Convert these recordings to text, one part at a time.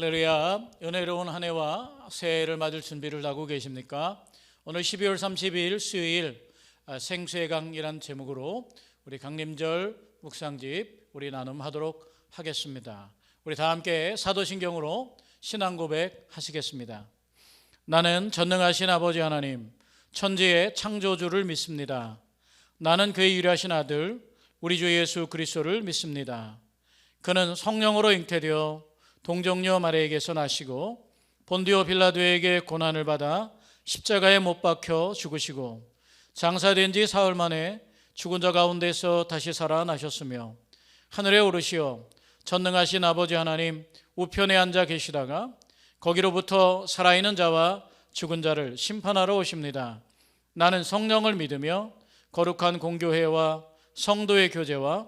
할렐루야. 은혜로운 한 해와 새해를 맞을 준비를 하고 계십니까? 오늘 12월 30일 수요일 생수의 강이란 제목으로 우리 강림절 묵상집 우리 나눔하도록 하겠습니다. 우리 다 함께 사도신경으로 신앙 고백 하시겠습니다. 나는 전능하신 아버지 하나님 천지의 창조주를 믿습니다. 나는 그의 유일하신 아들 우리 주 예수 그리스도를 믿습니다. 그는 성령으로 잉태되어 동정녀 마리아에게서 나시고 본디오 빌라도에게 고난을 받아 십자가에 못 박혀 죽으시고 장사된 지 사흘 만에 죽은 자 가운데서 다시 살아나셨으며 하늘에 오르시어 전능하신 아버지 하나님 우편에 앉아 계시다가 거기로부터 살아있는 자와 죽은 자를 심판하러 오십니다. 나는 성령을 믿으며 거룩한 공교회와 성도의 교제와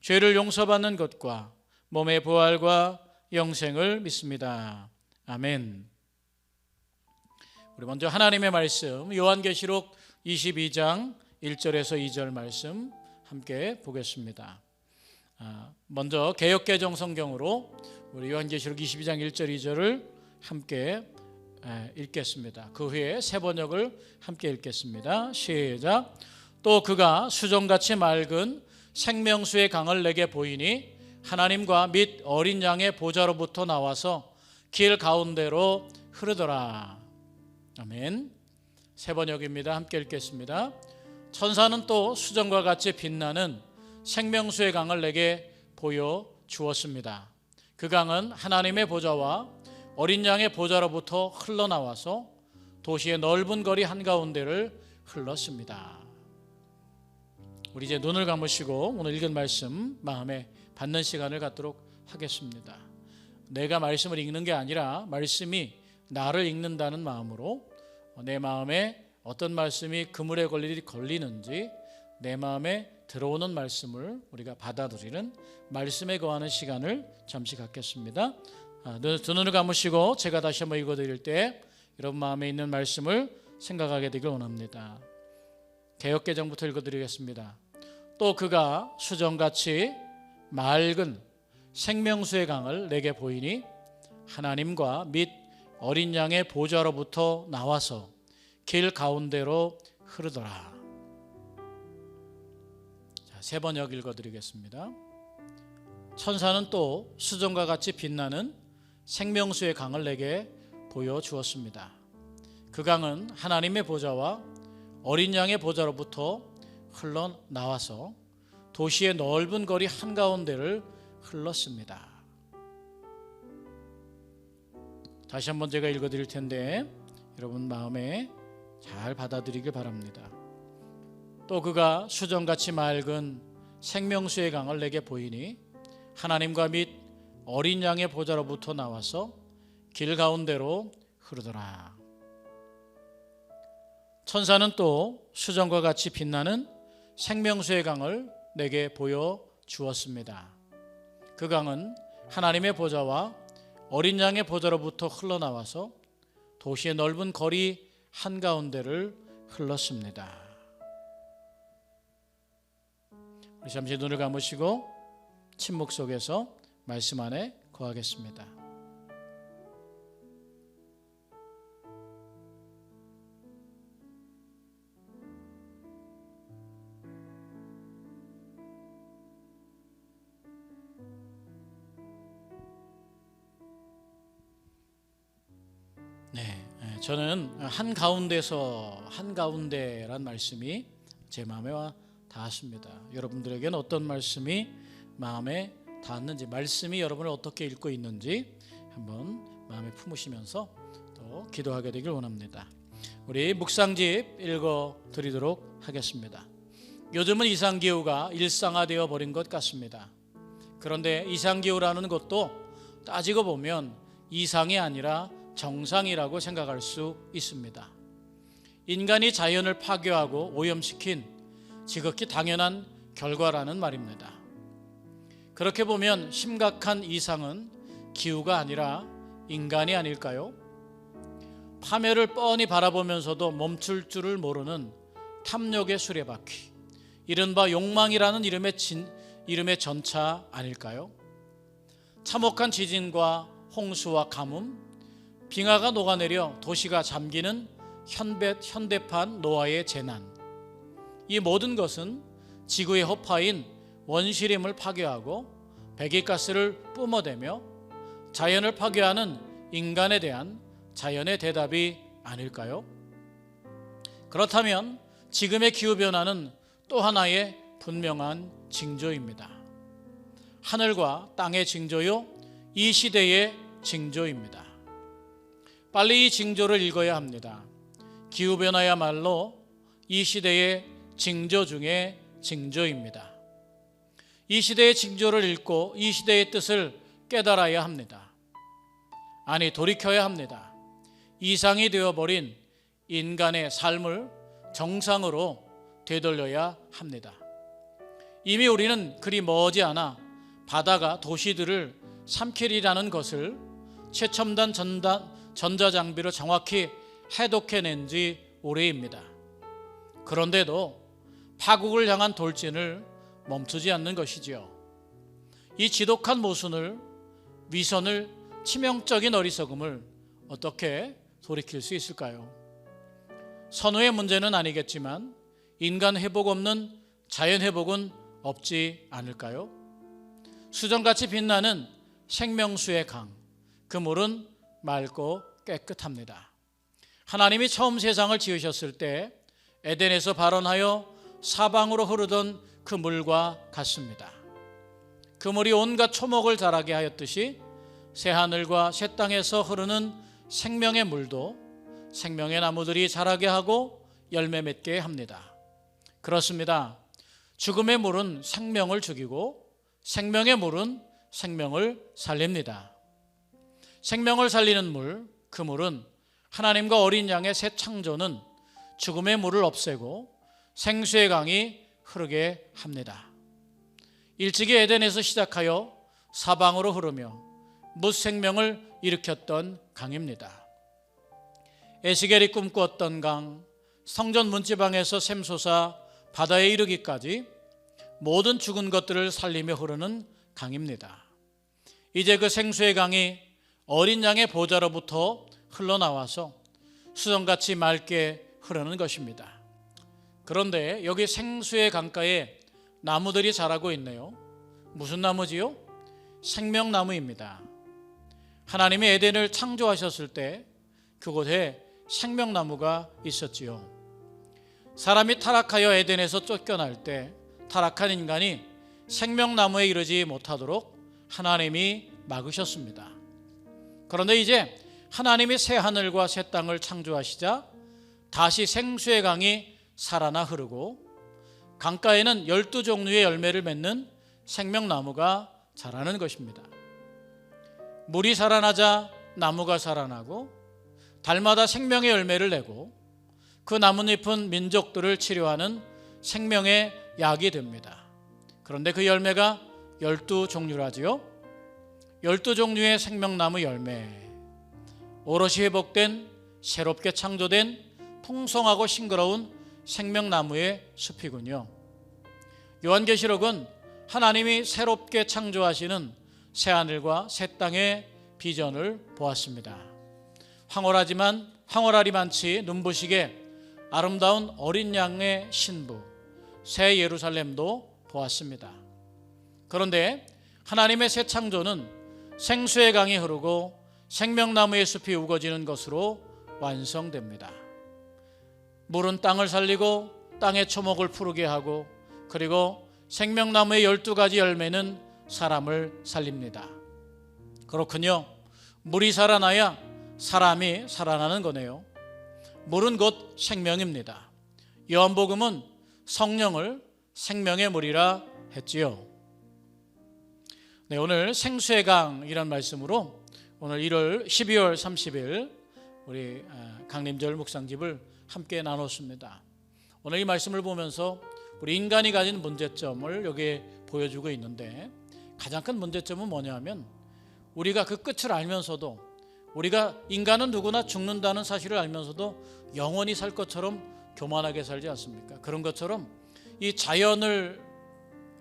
죄를 용서받는 것과 몸의 부활과 영생을 믿습니다. 아멘. 우리 먼저 하나님의 말씀 요한계시록 22장 1절에서 2절 말씀 함께 보겠습니다. 먼저 개역개정 성경으로 우리 요한계시록 22장 1절 2절을 함께 읽겠습니다. 그 후에 세 번역을 함께 읽겠습니다. 시작. 또 그가 수정같이 맑은 생명수의 강을 내게 보이니 하나님과 및 어린 양의 보좌로부터 나와서 길 가운데로 흐르더라. 아멘. 세 번역입니다. 함께 읽겠습니다. 천사는 또 수정과 같이 빛나는 생명수의 강을 내게 보여 주었습니다. 그 강은 하나님의 보좌와 어린 양의 보좌로부터 흘러나와서 도시의 넓은 거리 한가운데를 흘렀습니다. 우리 이제 눈을 감으시고 오늘 읽은 말씀 마음에 받는 시간을 갖도록 하겠습니다. 내가 말씀을 읽는 게 아니라 말씀이 나를 읽는다는 마음으로 내 마음에 어떤 말씀이 그물에 걸리는지 내 마음에 들어오는 말씀을 우리가 받아들이는 말씀에 거하는 시간을 잠시 갖겠습니다. 두 눈을 감으시고 제가 다시 한번 읽어드릴 때 여러분 마음에 있는 말씀을 생각하게 되길 원합니다. 개역개정부터 읽어드리겠습니다. 또 그가 수정같이 맑은 생명수의 강을 내게 보이니 하나님과 및 어린 양의 보좌로부터 나와서 길 가운데로 흐르더라. 세 번역 읽어드리겠습니다. 천사는 또 수정과 같이 빛나는 생명수의 강을 내게 보여주었습니다. 그 강은 하나님의 보좌와 어린 양의 보좌로부터 흘러나와서 도시의 넓은 거리 한가운데를 흘렀습니다. 다시 한번 제가 읽어드릴 텐데 여러분 마음에 잘 받아들이길 바랍니다. 또 그가 수정같이 맑은 생명수의 강을 내게 보이니 하나님과 및 어린 양의 보좌로부터 나와서 길 가운데로 흐르더라. 천사는 또 수정과 같이 빛나는 생명수의 강을 내게 보여 주었습니다. 그 강은 하나님의 보좌와 어린 양의 보좌로부터 흘러나와서 도시의 넓은 거리 한가운데를 흘렀습니다. 우리 잠시 눈을 감으시고 침묵 속에서 말씀 안에 거하겠습니다. 저는 한가운데란 말씀이 제 마음에 와 닿았습니다. 여러분들에게는 어떤 말씀이 마음에 닿았는지, 말씀이 여러분을 어떻게 읽고 있는지 한번 마음에 품으시면서 또 기도하게 되길 원합니다. 우리 묵상집 읽어드리도록 하겠습니다. 요즘은 이상기후가 일상화되어 버린 것 같습니다. 그런데 이상기후라는 것도 따지고 보면 이상이 아니라 정상이라고 생각할 수 있습니다. 인간이 자연을 파괴하고 오염시킨 지극히 당연한 결과라는 말입니다. 그렇게 보면 심각한 이상은 기후가 아니라 인간이 아닐까요? 파멸을 뻔히 바라보면서도 멈출 줄을 모르는 탐욕의 수레바퀴, 이른바 욕망이라는 이름의 전차 아닐까요? 참혹한 지진과 홍수와 가뭄, 빙하가 녹아내려 도시가 잠기는 현대판 노아의 재난, 이 모든 것은 지구의 허파인 원시림을 파괴하고 배기가스를 뿜어대며 자연을 파괴하는 인간에 대한 자연의 대답이 아닐까요? 그렇다면 지금의 기후변화는 또 하나의 분명한 징조입니다. 하늘과 땅의 징조요, 이 시대의 징조입니다. 빨리 이 징조를 읽어야 합니다. 기후변화야말로 이 시대의 징조 중에 징조입니다. 이 시대의 징조를 읽고 이 시대의 뜻을 깨달아야 합니다. 아니, 돌이켜야 합니다. 이상이 되어버린 인간의 삶을 정상으로 되돌려야 합니다. 이미 우리는 그리 머지않아 바다가 도시들을 삼키리라는 것을 최첨단 전자장비로 정확히 해독해낸 지 오래입니다. 그런데도 파국을 향한 돌진을 멈추지 않는 것이지요. 이 지독한 모순을, 위선을, 치명적인 어리석음을 어떻게 돌이킬 수 있을까요? 선우의 문제는 아니겠지만 인간 회복 없는 자연 회복은 없지 않을까요? 수정같이 빛나는 생명수의 강, 그 물은 맑고 깨끗합니다. 하나님이 처음 세상을 지으셨을 때 에덴에서 발원하여 사방으로 흐르던 그 물과 같습니다. 그 물이 온갖 초목을 자라게 하였듯이 새하늘과 새 땅에서 흐르는 생명의 물도 생명의 나무들이 자라게 하고 열매 맺게 합니다. 그렇습니다. 죽음의 물은 생명을 죽이고 생명의 물은 생명을 살립니다. 생명을 살리는 물, 그 물은 하나님과 어린 양의 새 창조는 죽음의 물을 없애고 생수의 강이 흐르게 합니다. 일찍이 에덴에서 시작하여 사방으로 흐르며 무생명을 일으켰던 강입니다. 에스겔이 꿈꾸었던 강, 성전 문지방에서 샘솟아 바다에 이르기까지 모든 죽은 것들을 살리며 흐르는 강입니다. 이제 그 생수의 강이 어린 양의 보좌로부터 흘러나와서 수정같이 맑게 흐르는 것입니다. 그런데 여기 생수의 강가에 나무들이 자라고 있네요. 무슨 나무지요? 생명나무입니다. 하나님이 에덴을 창조하셨을 때 그곳에 생명나무가 있었지요. 사람이 타락하여 에덴에서 쫓겨날 때 타락한 인간이 생명나무에 이르지 못하도록 하나님이 막으셨습니다. 그런데 이제 하나님이 새 하늘과 새 땅을 창조하시자 다시 생수의 강이 살아나 흐르고 강가에는 12종류의 열매를 맺는 생명나무가 자라는 것입니다. 물이 살아나자 나무가 살아나고 달마다 생명의 열매를 내고 그 나뭇잎은 민족들을 치료하는 생명의 약이 됩니다. 그런데 그 열매가 12종류라지요. 12종류의 생명나무 열매, 오롯이 회복된 새롭게 창조된 풍성하고 싱그러운 생명나무의 숲이군요. 요한계시록은 하나님이 새롭게 창조하시는 새하늘과 새 땅의 비전을 보았습니다. 황홀하리만치 눈부시게 아름다운 어린 양의 신부 새 예루살렘도 보았습니다. 그런데 하나님의 새 창조는 생수의 강이 흐르고 생명나무의 숲이 우거지는 것으로 완성됩니다. 물은 땅을 살리고 땅의 초목을 푸르게 하고 그리고 생명나무의 12가지 열매는 사람을 살립니다. 그렇군요. 물이 살아나야 사람이 살아나는 거네요. 물은 곧 생명입니다. 요한복음은 성령을 생명의 물이라 했지요. 네, 오늘 생수의 강이라는 말씀으로 오늘 12월 30일 우리 강림절 묵상집을 함께 나눴습니다. 오늘 이 말씀을 보면서 우리 인간이 가진 문제점을 여기에 보여주고 있는데 가장 큰 문제점은 뭐냐면 우리가 그 끝을 알면서도 우리가 인간은 누구나 죽는다는 사실을 알면서도 영원히 살 것처럼 교만하게 살지 않습니까? 그런 것처럼 이 자연을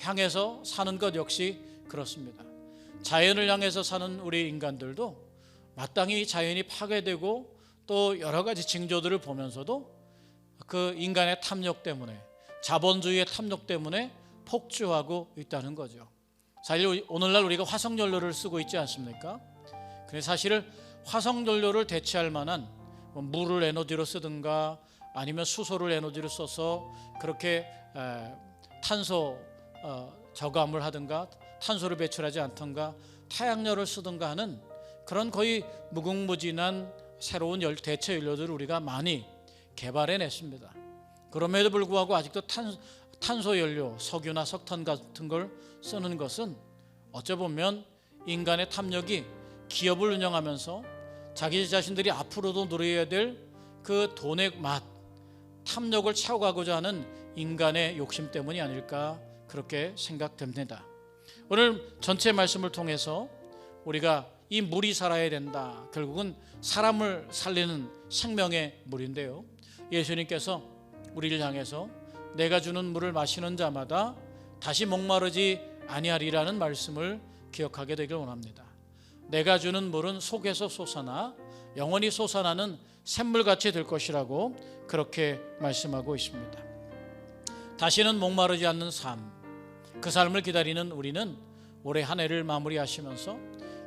향해서 사는 것 역시 그렇습니다. 자연을 향해서 사는 우리 인간들도 마땅히 자연이 파괴되고 또 여러 가지 징조들을 보면서도 그 인간의 탐욕 때문에, 자본주의의 탐욕 때문에 폭주하고 있다는 거죠. 사실 오늘날 우리가 화석연료를 쓰고 있지 않습니까? 그래서 사실 화석연료를 대체할 만한 물을 에너지로 쓰든가 아니면 수소를 에너지로 써서 그렇게 탄소 저감을 하든가 탄소를 배출하지 않던가 태양열을 쓰든가 하는 그런 거의 무궁무진한 새로운 대체 연료들을 우리가 많이 개발해냈습니다. 그럼에도 불구하고 아직도 탄소연료, 석유나 석탄 같은 걸 쓰는 것은 어찌 보면 인간의 탐욕이 기업을 운영하면서 자기 자신들이 앞으로도 누려야 될 그 돈의 맛, 탐욕을 채워가고자 하는 인간의 욕심 때문이 아닐까 그렇게 생각됩니다. 오늘 전체 말씀을 통해서 우리가 이 물이 살아야 된다, 결국은 사람을 살리는 생명의 물인데요, 예수님께서 우리를 향해서 내가 주는 물을 마시는 자마다 다시 목마르지 아니하리라는 말씀을 기억하게 되길 원합니다. 내가 주는 물은 속에서 솟아나 영원히 솟아나는 샘물같이 될 것이라고 그렇게 말씀하고 있습니다. 다시는 목마르지 않는 삶, 그 삶을 기다리는 우리는 올해 한 해를 마무리하시면서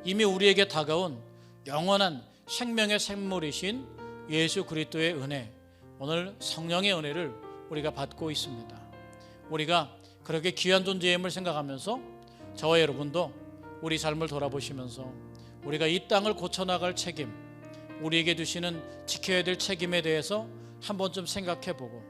이미 우리에게 다가온 영원한 생명의 샘물이신 예수 그리스도의 은혜, 오늘 성령의 은혜를 우리가 받고 있습니다. 우리가 그렇게 귀한 존재임을 생각하면서 저와 여러분도 우리 삶을 돌아보시면서 우리가 이 땅을 고쳐나갈 책임, 우리에게 주시는 지켜야 될 책임에 대해서 한 번쯤 생각해보고,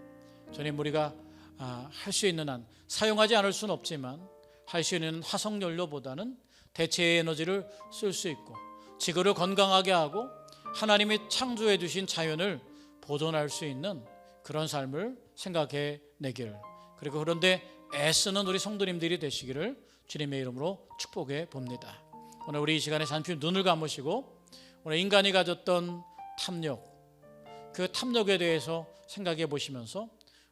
주님 우리가 할 수 있는 한, 사용하지 않을 수는 없지만 할 수 있는 화석연료보다는 대체의 에너지를 쓸 수 있고 지구를 건강하게 하고 하나님이 창조해 주신 자연을 보존할 수 있는 그런 삶을 생각해 내길, 그리고 그런데 애쓰는 우리 성도님들이 되시기를 주님의 이름으로 축복해 봅니다. 오늘 우리 이 시간에 잠시 눈을 감으시고 오늘 인간이 가졌던 탐욕, 그 탐욕에 대해서 생각해 보시면서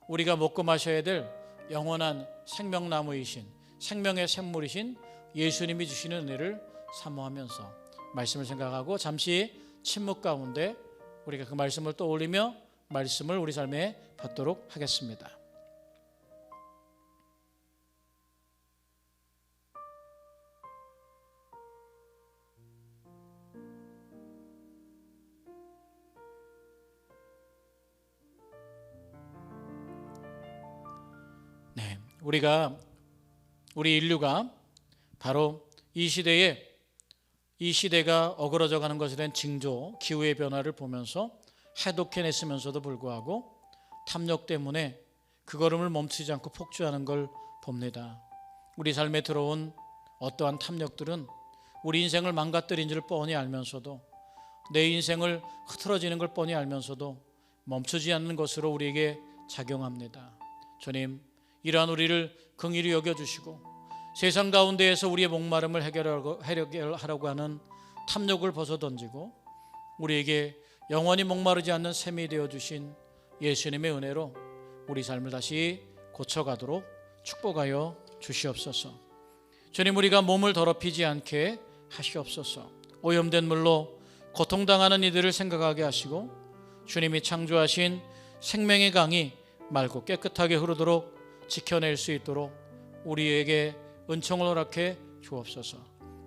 우리가 먹고 마셔야 될 영원한 생명나무이신, 생명의 샘물이신 예수님이 주시는 은혜를 사모하면서 말씀을 생각하고 잠시 침묵 가운데 우리가 그 말씀을 떠올리며 말씀을 우리 삶에 받도록 하겠습니다. 네, 우리 인류가 바로 이 시대가 어그러져 가는 것에 대한 징조, 기후의 변화를 보면서 해독해냈으면서도 불구하고 탐욕 때문에 그 걸음을 멈추지 않고 폭주하는 걸 봅니다. 우리 삶에 들어온 어떠한 탐욕들은 우리 인생을 망가뜨린 줄 뻔히 알면서도, 내 인생을 흐트러지는 걸 뻔히 알면서도 멈추지 않는 것으로 우리에게 작용합니다. 주님, 이러한 우리를 긍휼히 여겨주시고 세상 가운데에서 우리의 목마름을 해결하려고 하는 탐욕을 벗어던지고 우리에게 영원히 목마르지 않는 샘이 되어주신 예수님의 은혜로 우리 삶을 다시 고쳐가도록 축복하여 주시옵소서. 주님, 우리가 몸을 더럽히지 않게 하시옵소서. 오염된 물로 고통당하는 이들을 생각하게 하시고 주님이 창조하신 생명의 강이 맑고 깨끗하게 흐르도록 지켜낼 수 있도록 우리에게 은총을 허락해 주옵소서.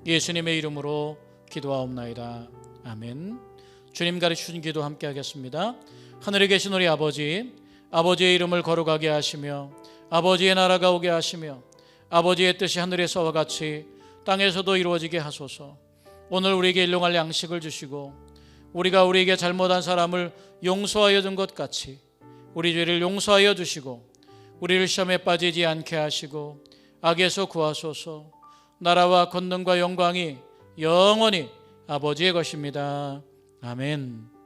예수님의 이름으로 기도하옵나이다. 아멘. 주님 가르치신 기도 함께 하겠습니다. 하늘에 계신 우리 아버지, 아버지의 이름을 거룩하게 하시며 아버지의 나라가 오게 하시며 아버지의 뜻이 하늘에서와 같이 땅에서도 이루어지게 하소서. 오늘 우리에게 일용할 양식을 주시고 우리가 우리에게 잘못한 사람을 용서하여 준 것 같이 우리 죄를 용서하여 주시고 우리를 시험에 빠지지 않게 하시고 악에서 구하소서. 나라와 권능과 영광이 영원히 아버지의 것입니다. 아멘.